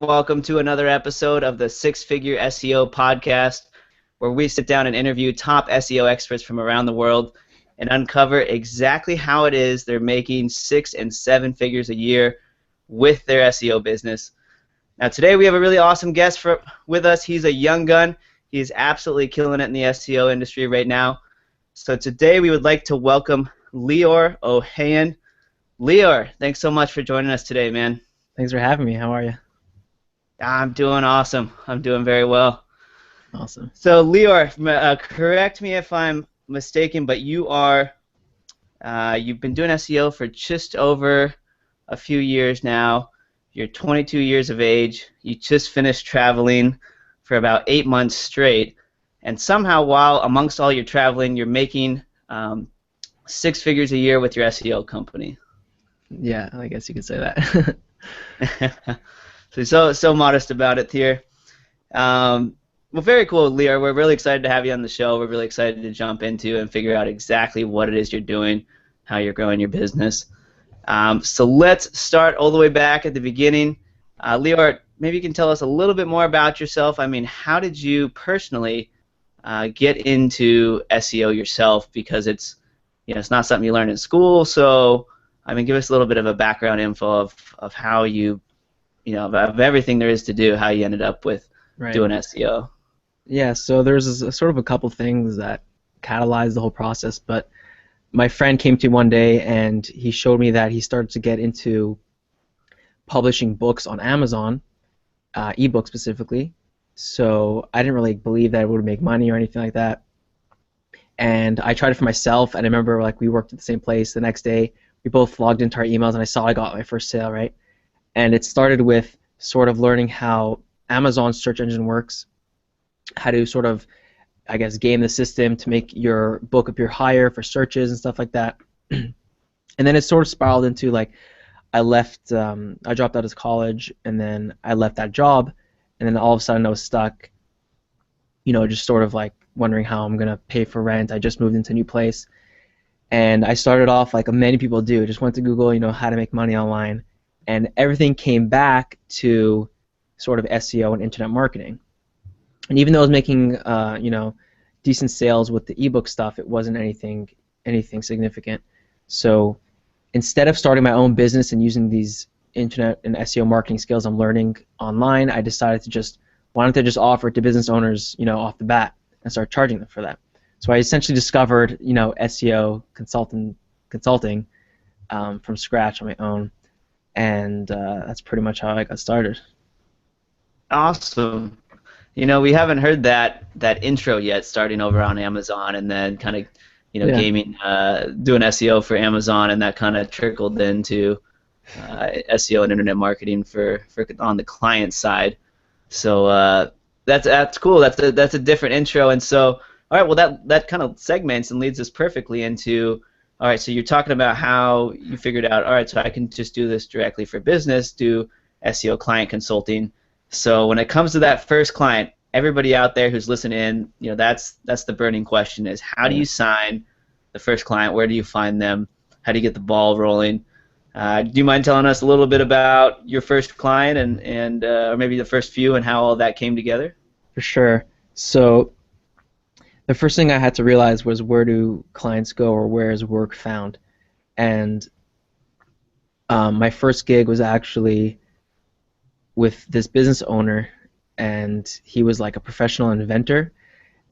Welcome to another episode of the Six Figure SEO podcast, where we sit down and interview top SEO experts from around the world and uncover exactly how it is they're making 6 and 7 figures a year with their SEO business. Now, today we have a really awesome guest with us. He's a young gun. He's absolutely killing it in the SEO industry right now. So today we would like to welcome Lior Ohayon. Leor, thanks so much for joining us today, man. Thanks for having me. How are you? I'm doing awesome. I'm doing very well. Awesome. So, Leor, correct me if I'm mistaken, but you've been doing SEO for just over a few years now. You're 22 years of age. You just finished traveling for about 8 months straight, and somehow, while amongst all your traveling, you're making 6 figures a year with your SEO company. Yeah, I guess you could say that. So modest about it here. Well, very cool, Leor. We're really excited to have you on the show. We're really excited to jump into and figure out exactly what it is you're doing, how you're growing your business. So let's start all the way back at the beginning. Leor, maybe you can tell us a little bit more about yourself. I mean, how did you personally get into SEO yourself? Because it's not something you learn in school. So, I mean, give us a little bit of a background info of how of everything there is to do, how you ended up with Right. doing SEO. Yeah, so there's sort of a couple things that catalyzed the whole process, but my friend came to me one day and he showed me that he started to get into publishing books on Amazon, ebooks specifically. So I didn't really believe that it would make money or anything like that. And I tried it for myself, and I remember we worked at the same place. The next day, we both logged into our emails, and I saw I got my first sale, right? And it started with sort of learning how Amazon's search engine works, how to sort of, I guess, game the system to make your book appear higher for searches and stuff like that. And then it sort of spiraled into I dropped out of college, and then I left that job, and then all of a sudden I was stuck, just sort of wondering how I'm going to pay for rent. I just moved into a new place, and I started off like many people do, just went to Google, how to make money online, and everything came back to sort of SEO and internet marketing. And even though I was making, decent sales with the ebook stuff, it wasn't anything significant. So instead of starting my own business and using these internet and SEO marketing skills I'm learning online, I decided why don't I just offer it to business owners, off the bat and start charging them for that. So I essentially discovered, SEO consulting from scratch on my own, and that's pretty much how I got started. Awesome. We haven't heard that intro yet, starting over on Amazon and then kind of, Yeah, gaming, doing SEO for Amazon, and that kind of trickled into SEO and internet marketing for on the client side. So that's cool. That's a different intro. And so, all right, well that kind of segments and leads us perfectly into, all right, so you're talking about how you figured out, all right, so I can just do this directly for business, do SEO client consulting. So when it comes to that first client, everybody out there who's listening in, that's the burning question: is how do yeah, you sign the first client? Where do you find them? How do you get the ball rolling? Do you mind telling us a little bit about your first client and or maybe the first few and how all that came together? for sure. So the first thing I had to realize was, where do clients go, or where is work found? And my first gig was actually with this business owner, and he was like a professional inventor,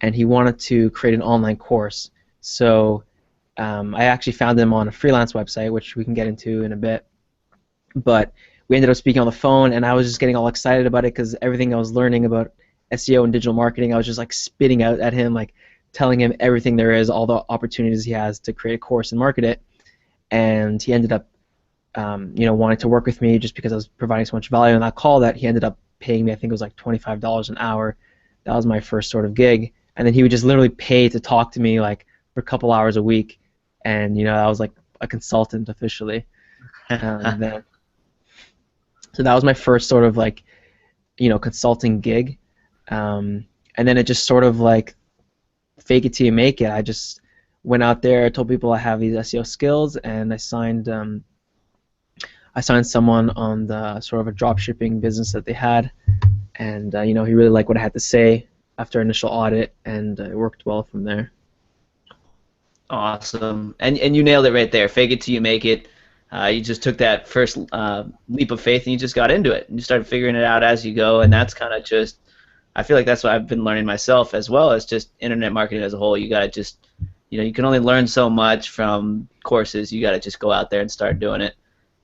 and he wanted to create an online course. So I actually found him on a freelance website, which we can get into in a bit. But we ended up speaking on the phone, and I was just getting all excited about it because everything I was learning about SEO and digital marketing, I was just spitting out at him, telling him everything there is, all the opportunities he has to create a course and market it. And he ended up, wanting to work with me just because I was providing so much value on that call, that he ended up paying me, I think it was $25 an hour. That was my first sort of gig. And then he would just literally pay to talk to me for a couple hours a week. And, I was like a consultant officially. Then, so that was my first sort of consulting gig. And then it just sort of fake it till you make it. I just went out there, told people I have these SEO skills, and I signed I signed someone on the sort of a drop shipping business that they had, and he really liked what I had to say after initial audit, and it worked well from there. Awesome. And you nailed it right there. Fake it till you make it. You just took that first leap of faith and you just got into it. And you started figuring it out as you go. And that's kind of just, I feel like that's what I've been learning myself, as well as just internet marketing as a whole. You got to just, you can only learn so much from courses. You got to just go out there and start doing it.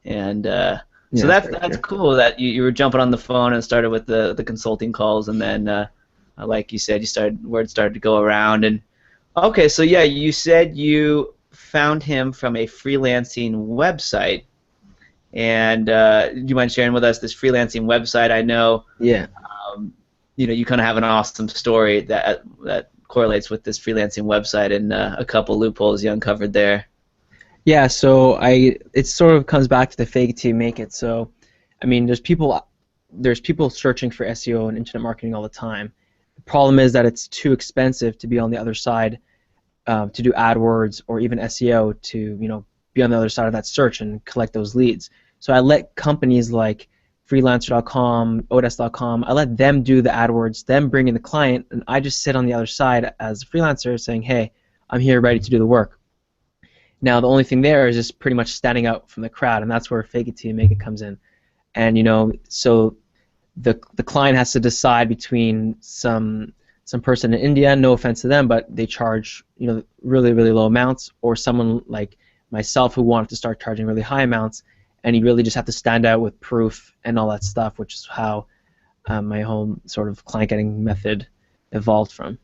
And so that's cool that you were jumping on the phone and started with the consulting calls. And then, like you said, word started to go around. And okay, so yeah, you said you found him from a freelancing website, and do you mind sharing with us this freelancing website? I know, Yeah. You kind of have an awesome story that correlates with this freelancing website, and a couple loopholes you uncovered there. Yeah, so it sort of comes back to the fake it till you make it. So, I mean, there's people searching for SEO and internet marketing all the time. The problem is that it's too expensive to be on the other side, to do AdWords or even SEO to be on the other side of that search and collect those leads. So I let companies like freelancer.com, odesk.com, I let them do the AdWords, them bring in the client, and I just sit on the other side as a freelancer saying, hey, I'm here ready to do the work. Now the only thing there is just pretty much standing out from the crowd, and that's where fake it till you make it comes in. And so the client has to decide between some person in India, no offense to them, but they charge really, really low amounts, or someone like myself who wanted to start charging really high amounts, and you really just have to stand out with proof and all that stuff, which is how my whole sort of client getting method evolved from.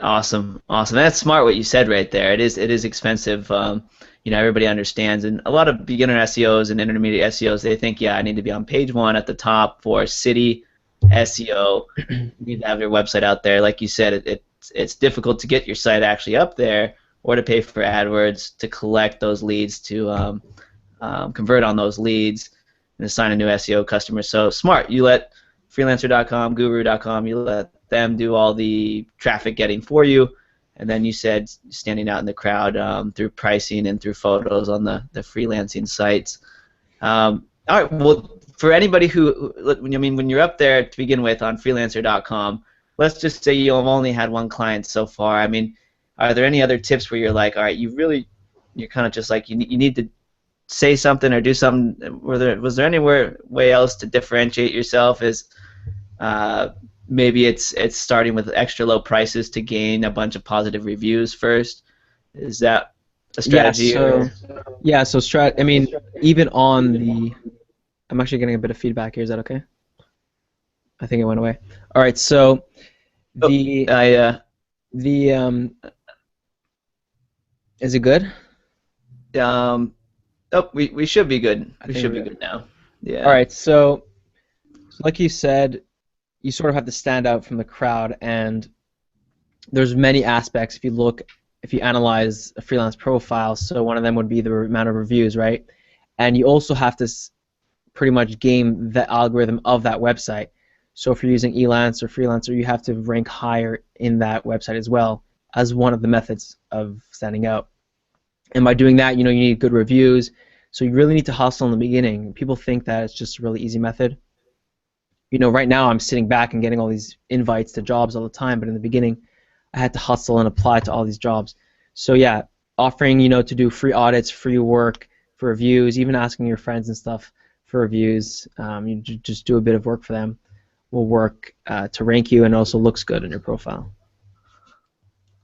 Awesome. That's smart what you said right there. It is expensive. Everybody understands, and a lot of beginner SEOs and intermediate SEOs, they think, yeah, I need to be on page one at the top for city SEO. You need to have your website out there. Like you said, it's difficult to get your site actually up there, or to pay for AdWords to collect those leads, to convert on those leads and assign a new SEO customer. So smart. You let freelancer.com, guru.com, you let them do all the traffic getting for you, and then you said standing out in the crowd through pricing and through photos on the freelancing sites. All right. Well, for anybody when you're up there to begin with on freelancer.com, let's just say you've only had one client so far. I mean, are there any other tips where you're like, all right, you're kind of just like you need to say something or do something? Was there any way else to differentiate yourself? Maybe it's starting with extra low prices to gain a bunch of positive reviews first. Is that a strategy? I mean, even on the, I'm actually getting a bit of feedback here. Is that okay? I think it went away. All right, so is it good? We should be good. We should be good now. Yeah. All right, so like you said, you sort of have to stand out from the crowd, and there's many aspects if you analyze a freelance profile. So one of them would be the amount of reviews, right? And you also have to pretty much game the algorithm of that website. So if you're using Elance or Freelancer, you have to rank higher in that website as well, as one of the methods of standing out. And by doing that, you need good reviews. So you really need to hustle in the beginning. People think that it's just a really easy method. Right now I'm sitting back and getting all these invites to jobs all the time, but in the beginning I had to hustle and apply to all these jobs. So yeah, offering, to do free audits, free work for reviews, even asking your friends and stuff for reviews, you just do a bit of work for them, will work to rank you, and also looks good in your profile.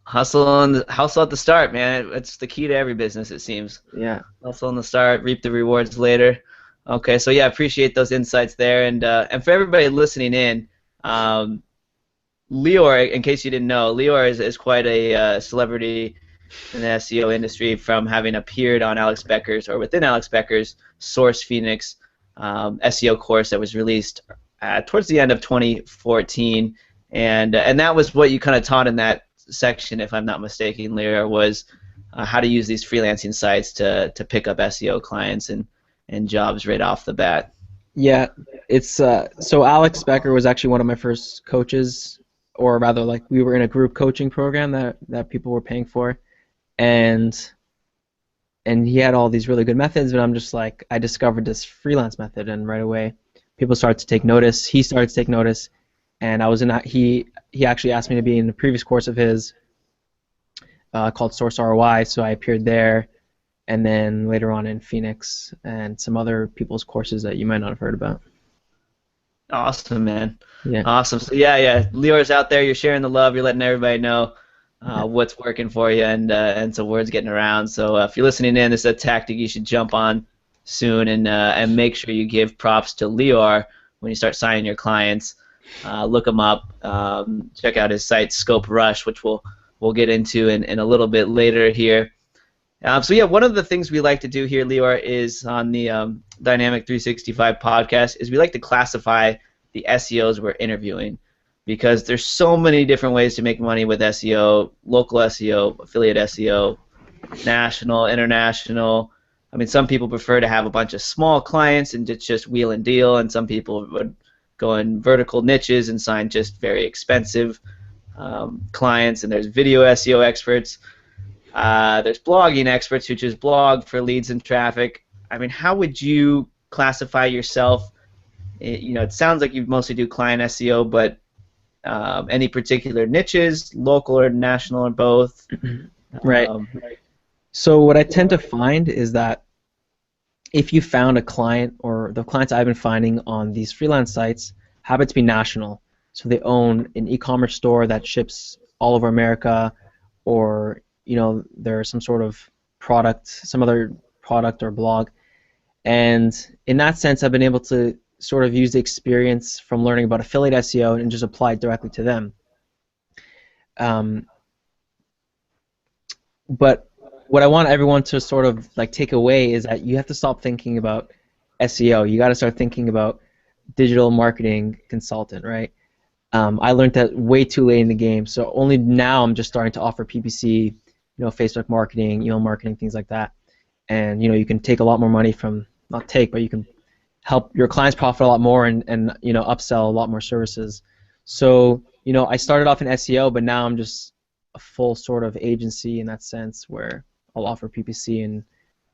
Hustle at the start, man. It's the key to every business, it seems. Yeah. Hustle in the start, reap the rewards later. Okay, so yeah, I appreciate those insights there, and for everybody listening in, Leor, in case you didn't know, Leor is quite a celebrity in the SEO industry, from having appeared on Alex Becker's, or within Alex Becker's, Source Phoenix SEO course that was released towards the end of 2014, and that was what you kind of taught in that section, if I'm not mistaken, Leor, was how to use these freelancing sites to pick up SEO clients and jobs right off the bat. Yeah, it's so Alex Becker was actually one of my first coaches, or rather, like, we were in a group coaching program that people were paying for, and and he had all these really good methods, but I'm just like, I discovered this freelance method, and right away people started to take notice. He started to take notice, and I was in that. He actually asked me to be in a previous course of his called Source ROI, so I appeared there, and then later on in Phoenix and some other people's courses that you might not have heard about. Awesome, man. Yeah. Awesome. So yeah, Lior's out there. You're sharing the love. You're letting everybody know what's working for you, and so word's getting around. So if you're listening in, this is a tactic you should jump on soon, and make sure you give props to Leor when you start signing your clients. Look him up. Check out his site, Scope Rush, which we'll get into in a little bit later here. So yeah, one of the things we like to do here, Leor, is on the Dynamik 365 podcast, is we like to classify the SEOs we're interviewing, because there's so many different ways to make money with SEO: local SEO, affiliate SEO, national, international. I mean, some people prefer to have a bunch of small clients and just wheel and deal, and some people would go in vertical niches and sign just very expensive clients. And there's video SEO experts. There's blogging experts who just blog for leads and traffic. I mean, how would you classify yourself? It sounds like you mostly do client SEO, but any particular niches, local or national or both? Right. So what I tend to find is that if you found a client, or the clients I've been finding on these freelance sites happen to be national, so they own an e-commerce store that ships all over America, or there's some sort of product, some other product or blog, and in that sense I've been able to sort of use the experience from learning about affiliate SEO and just apply it directly to them. But what I want everyone to sort of like take away is that you have to stop thinking about SEO. You got to start thinking about digital marketing consultant, right? I learned that way too late in the game, so only now I'm just starting to offer PPC, Facebook marketing, email marketing, things like that. And you can take a lot more money from, not take, but you can help your clients profit a lot more, and upsell a lot more services. So I started off in SEO, but now I'm just a full sort of agency in that sense, where I'll offer PPC and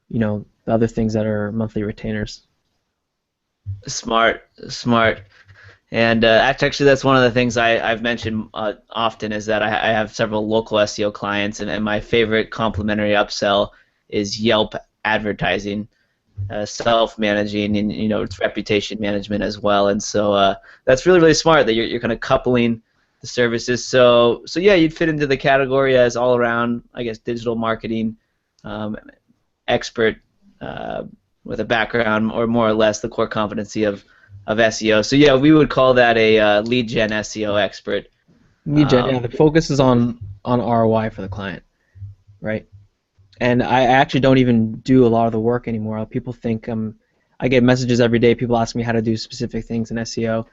the other things that are monthly retainers. Smart. And actually, that's one of the things I've mentioned often, is that I have several local SEO clients, and my favorite complementary upsell is Yelp advertising, self-managing, and it's reputation management as well. And so that's really, really smart that you're kind of coupling the services. So yeah, you'd fit into the category as all-around, I guess, digital marketing expert with a background, or more or less the core competency of SEO. So yeah, we would call that a lead gen SEO expert. Lead gen, yeah. The focus is on ROI for the client, right? And I actually don't even do a lot of the work anymore. People think I get messages every day. People ask me how to do specific things in SEO.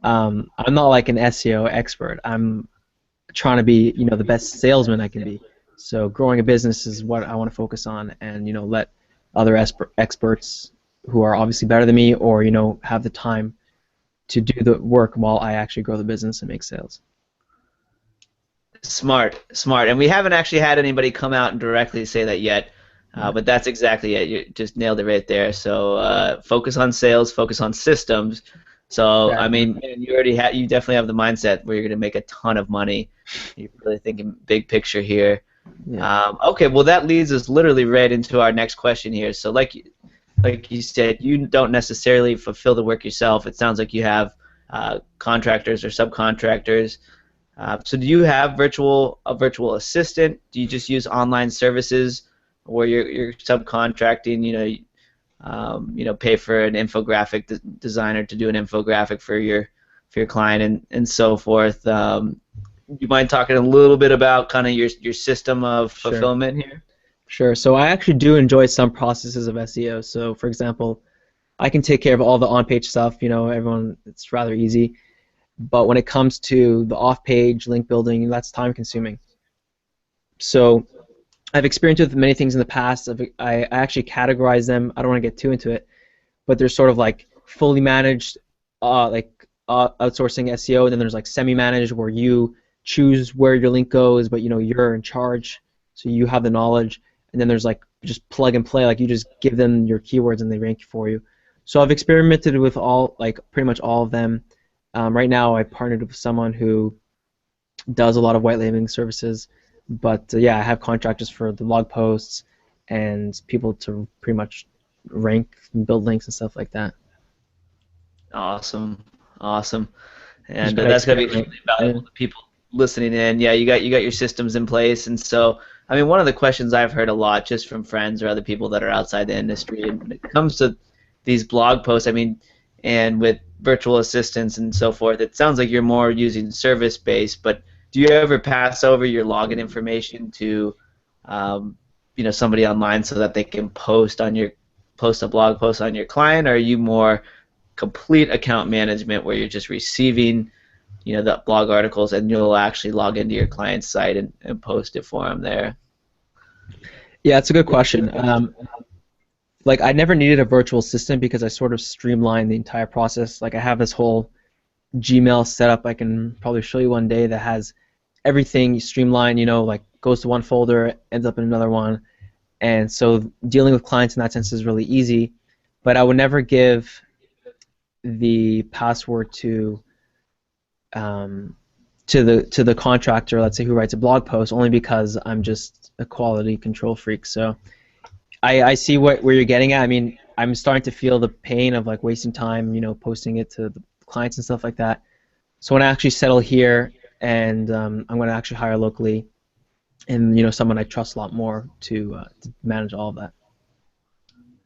I'm not like an SEO expert. I'm trying to be the best salesman I can be. So growing a business is what I want to focus on, and let other experts who are obviously better than me, or have the time to do the work while I actually grow the business and make sales. Smart. And we haven't actually had anybody come out and directly say that yet, but that's exactly it. You just nailed it right there. So focus on sales, focus on systems. So I mean, you definitely have the mindset where you're going to make a ton of money. You're really thinking big picture here. Yeah. Okay, well that leads us literally right into our next question here. So like you said, you don't necessarily fulfill the work yourself. It sounds like you have contractors or subcontractors. So do you have a virtual assistant? Do you just use online services, or you're subcontracting? Pay for an infographic designer to do an infographic for your client, and so forth. You mind talking a little bit about kind of your system of fulfillment here? Sure. So I actually do enjoy some processes of SEO. So for example, I can take care of all the on-page stuff. It's rather easy. But when it comes to the off-page link building, that's time-consuming. So I've experienced with many things in the past. I actually categorize them. I don't want to get too into it, but there's sort of like fully managed, outsourcing SEO, and then there's like semi-managed, where you choose where your link goes, but you're in charge, so you have the knowledge. And then there's like just plug and play. Like you just give them your keywords and they rank for you. So I've experimented with pretty much all of them. Right now I partnered with someone who does a lot of white labeling services, but yeah, I have contractors for the blog posts and people to pretty much rank and build links and stuff like that. Awesome, awesome, Just and gotta that's gonna be experiment. extremely Yeah. valuable to people listening in. Yeah, you got your systems in place, and so I mean, one of the questions I've heard a lot just from friends or other people that are outside the industry, and when it comes to these blog posts, I mean, and with virtual assistants and so forth, it sounds like you're more using service based, but do you ever pass over your login information to somebody online so that they can post a blog post on your client, or are you more complete account management where you're just receiving the blog articles and you'll actually log into your client's site and post it for them there? Yeah, it's a good question. Like I never needed a virtual assistant because I sort of streamlined the entire process. Like I have this whole Gmail setup I can probably show you one day that has everything streamlined, like goes to one folder, ends up in another one. And so dealing with clients in that sense is really easy. But I would never give the password to the contractor, let's say, who writes a blog post, only because I'm just a quality control freak. So I see where you're getting at. I mean, I'm starting to feel the pain of like wasting time, posting it to the clients and stuff like that. So when I actually settle here and I'm going to actually hire locally, and someone I trust a lot more to manage all of that.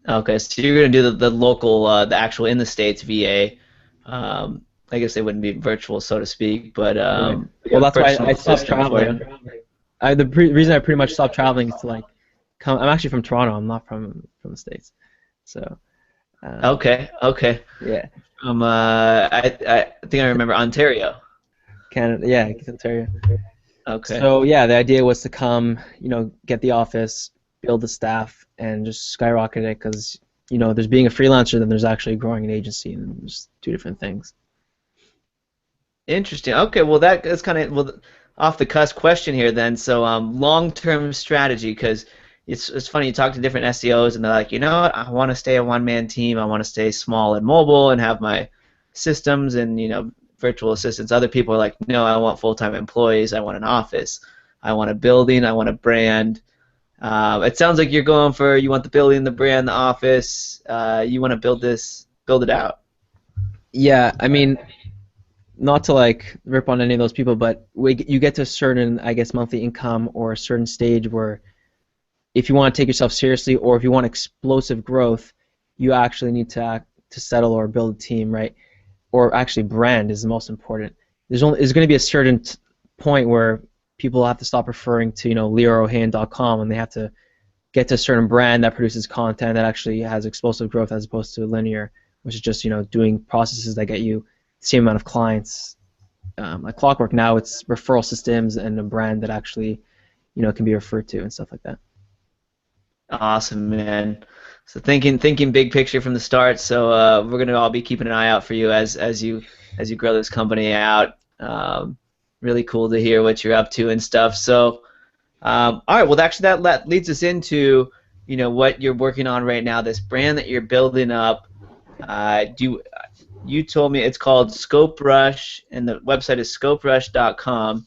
Okay, so you're going to do the local, the actual in the States VA. I guess they wouldn't be virtual, so to speak, but Right. Well, that's why personal I stopped assistant for you. traveling. Reason I pretty much stopped traveling is to like come. I'm actually from Toronto. I'm not from the States. So Okay, okay. yeah, I think I remember Ontario. Canada. Yeah, Ontario. Okay. So yeah, the idea was to come, get the office, build the staff, and just skyrocket it because there's being a freelancer, then there's actually growing an agency, and there's two different things. Interesting. Okay, well that's kind of off the cusp question here then. So long-term strategy, because it's funny, you talk to different SEOs and they're like, you know what, I want to stay a one-man team, I want to stay small and mobile and have my systems and virtual assistants. Other people are like, no, I want full-time employees, I want an office, I want a building, I want a brand. It sounds like you're going for you want the building, the brand, the office. You want to build it out. Yeah, I mean, not to like rip on any of those people, but you get to a certain, I guess, monthly income or a certain stage where if you want to take yourself seriously or if you want explosive growth, you actually need to settle or build a team, right? Or actually brand is the most important. There's going to be a certain point where people have to stop referring to liorohayon.com and they have to get to a certain brand that produces content that actually has explosive growth as opposed to linear, which is just doing processes that get you the same amount of clients. Like clockwork now, it's referral systems and a brand that actually can be referred to and stuff like that. Awesome, man. So thinking big picture from the start. So we're gonna all be keeping an eye out for you as you grow this company out. Really cool to hear what you're up to and stuff. So all right, well actually that leads us into what you're working on right now. This brand that you're building up. You told me it's called Scope Rush, and the website is scoperush.com.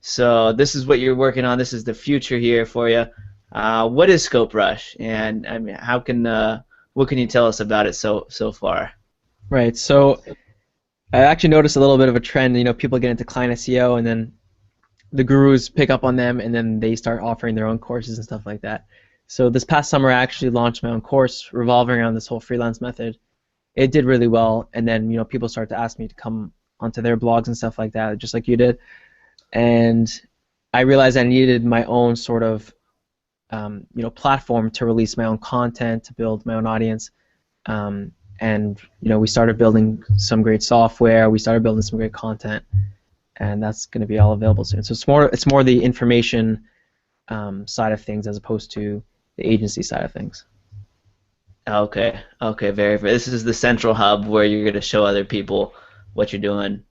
So this is what you're working on. This is the future here for you. What is Scope Rush, and I mean, what can you tell us about it so far? Right. So I actually noticed a little bit of a trend. People get into client SEO, and then the gurus pick up on them, and then they start offering their own courses and stuff like that. So this past summer, I actually launched my own course revolving around this whole freelance method. It did really well, and then people started to ask me to come onto their blogs and stuff like that, just like you did. And I realized I needed my own sort of platform to release my own content, to build my own audience. And we started building some great software. We started building some great content, and that's going to be all available soon. So it's more the information side of things as opposed to the agency side of things. Okay, very. This is the central hub where you're going to show other people what you're doing.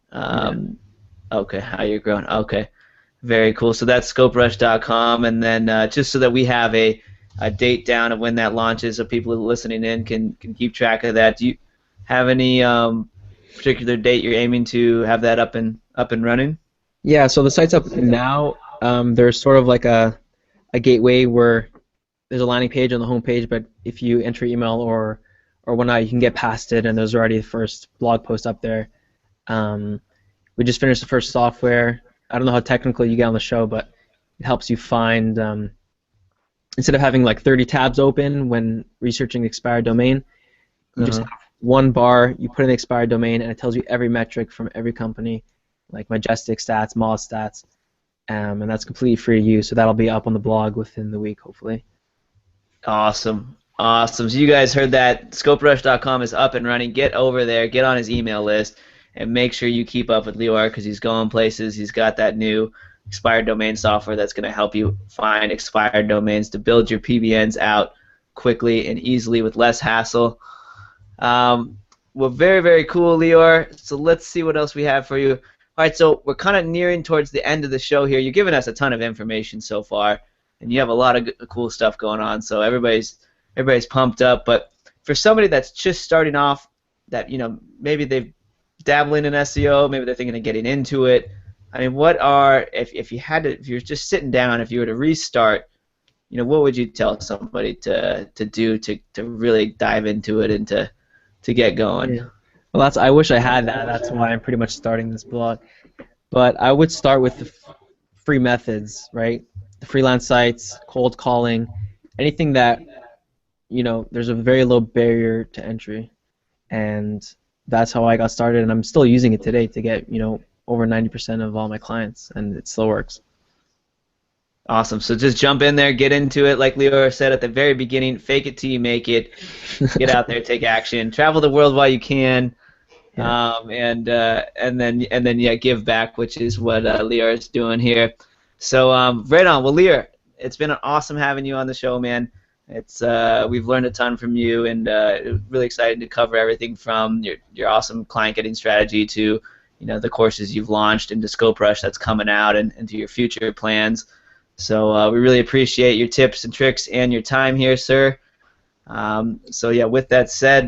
Okay, how you're growing. Okay, very cool. So that's scoperush.com, and then just so that we have a a date down of when that launches so people listening in can keep track of that. Do you have any particular date you're aiming to have that up and running? Yeah, so the site's up now. There's sort of like a gateway where there's a landing page on the home page, but if you enter email or whatnot, you can get past it, and there's already the first blog post up there. We just finished the first software. I don't know how technical you get on the show, but it helps you find, instead of having like 30 tabs open when researching the expired domain, you just have one bar, you put in the expired domain, and it tells you every metric from every company, like Majestic stats, Moz stats, and that's completely free to use, so that'll be up on the blog within the week, hopefully. Awesome. Awesome. So you guys heard that. ScopeRush.com is up and running. Get over there. Get on his email list. And make sure you keep up with Leor because he's going places. He's got that new expired domain software that's going to help you find expired domains to build your PBNs out quickly and easily with less hassle. Well, very, very cool, Leor. So let's see what else we have for you. All right, so we're kind of nearing towards the end of the show here. You're giving us a ton of information so far, and you have a lot of cool stuff going on. So everybody's pumped up. But for somebody that's just starting off, that maybe they've dabbling in SEO, maybe they're thinking of getting into it. I mean, what are if you're just sitting down, if you were to restart, what would you tell somebody to do to really dive into it and to get going? Yeah. Well, I wish I had that. That's why I'm pretty much starting this blog. But I would start with the free methods, right? The freelance sites, cold calling, anything that there's a very low barrier to entry, and that's how I got started, and I'm still using it today to get over 90% of all my clients, and it still works. Awesome. So just jump in there, get into it. Like Leor said at the very beginning, fake it till you make it. Get out there, take action, travel the world while you can, Yeah. and then give back, which is what Leor is doing here. So right on. Well, Leor, it's been awesome having you on the show, man. It's we've learned a ton from you, and really excited to cover everything from your awesome client getting strategy to the courses you've launched into ScopeRush that's coming out, and to your future plans. So we really appreciate your tips and tricks and your time here, sir. So yeah, with that said,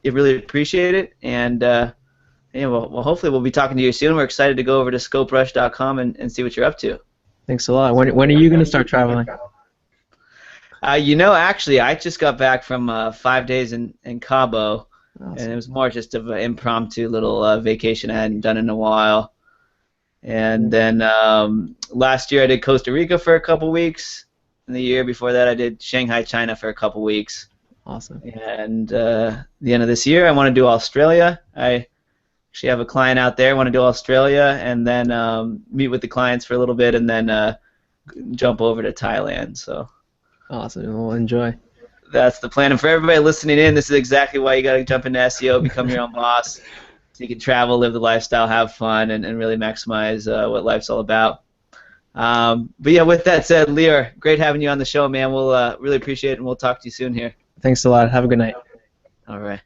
we really appreciate it, and well, hopefully we'll be talking to you soon. We're excited to go over to ScopeRush.com and see what you're up to. Thanks a lot. When are you going to start traveling? Actually, I just got back from 5 days in Cabo, Awesome. and it was more just of an impromptu little vacation I hadn't done in a while. And then last year I did Costa Rica for a couple weeks, and the year before that I did Shanghai, China for a couple weeks. Awesome. And the end of this year I want to do Australia. I actually have a client out there. I want to do Australia, and then meet with the clients for a little bit, and then jump over to Thailand. So. Awesome. We'll enjoy. That's the plan. And for everybody listening in, this is exactly why you got to jump into SEO, become your own boss, so you can travel, live the lifestyle, have fun, and really maximize what life's all about. But yeah, with that said, Leor, great having you on the show, man. We'll really appreciate it, and we'll talk to you soon here. Thanks a lot. Have a good night. All right.